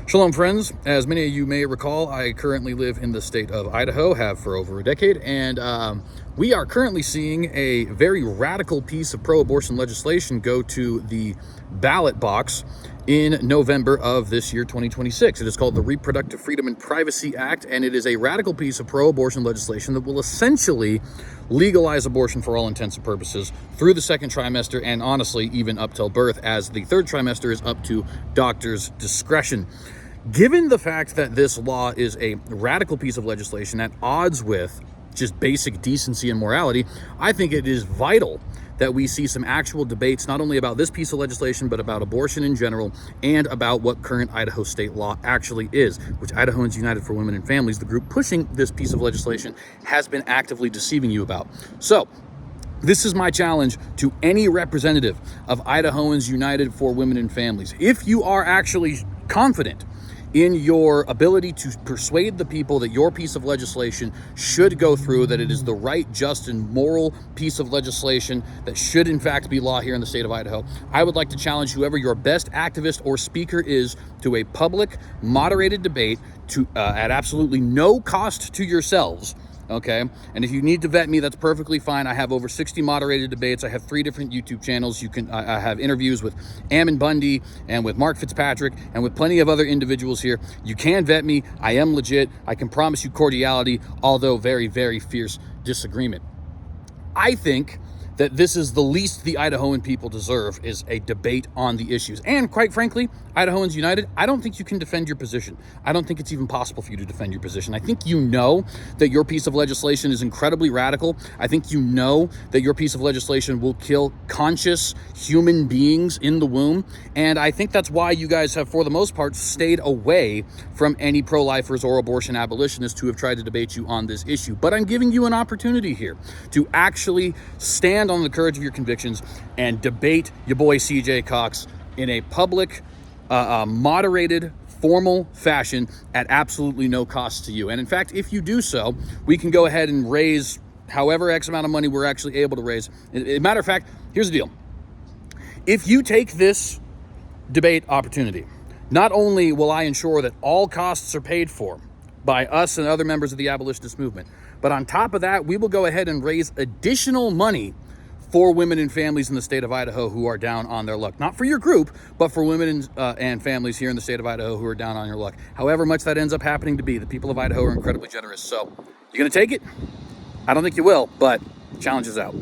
Shalom, friends. As many of you may recall, I currently live in the state of Idaho, have for over a decade, and we are currently seeing a very radical piece of pro-abortion legislation go to the ballot box in November of this year, 2026. It is called the Reproductive Freedom and Privacy Act, and it is a radical piece of pro-abortion legislation that will essentially legalize abortion for all intents and purposes through the second trimester, and honestly, even up till birth, as the third trimester is up to doctors' discretion. Given the fact that this law is a radical piece of legislation at odds with just basic decency and morality, I think it is vital that we see some actual debates, not only about this piece of legislation, but about abortion in general, and about what current Idaho state law actually is, which Idahoans United for Women and Families, the group pushing this piece of legislation, has been actively deceiving you about. So, this is my challenge to any representative of Idahoans United for Women and Families. If you are actually confident in your ability to persuade the people that your piece of legislation should go through, that it is the right, just, and moral piece of legislation that should in fact be law here in the state of Idaho, I would like to challenge whoever your best activist or speaker is to a public, moderated debate at absolutely no cost to yourselves. Okay, and if you need to vet me, that's perfectly fine. I have over 60 moderated debates. I have 3 different YouTube channels. I have interviews with Ammon Bundy and with Mark Fitzpatrick and with plenty of other individuals here. You can vet me. I am legit. I can promise you cordiality, although very, very fierce disagreement. I think that this is the least the Idahoan people deserve, is a debate on the issues. And quite frankly, Idahoans United, I don't think you can defend your position. I don't think it's even possible for you to defend your position. I think you know that your piece of legislation is incredibly radical. I think you know that your piece of legislation will kill conscious human beings in the womb. And I think that's why you guys have, for the most part, stayed away from any pro-lifers or abortion abolitionists who have tried to debate you on this issue. But I'm giving you an opportunity here to actually stand on the courage of your convictions and debate your boy CJ Cox in a public, moderated, formal fashion at absolutely no cost to you. And in fact, if you do so, we can go ahead and raise however X amount of money we're actually able to raise. As a matter of fact, here's the deal. If you take this debate opportunity, not only will I ensure that all costs are paid for by us and other members of the abolitionist movement, but on top of that, we will go ahead and raise additional money for women and families in the state of Idaho who are down on their luck. Not for your group, but for women and families here in the state of Idaho who are down on your luck. However much that ends up happening to be, the people of Idaho are incredibly generous. So, you gonna take it? I don't think you will, but challenge is out.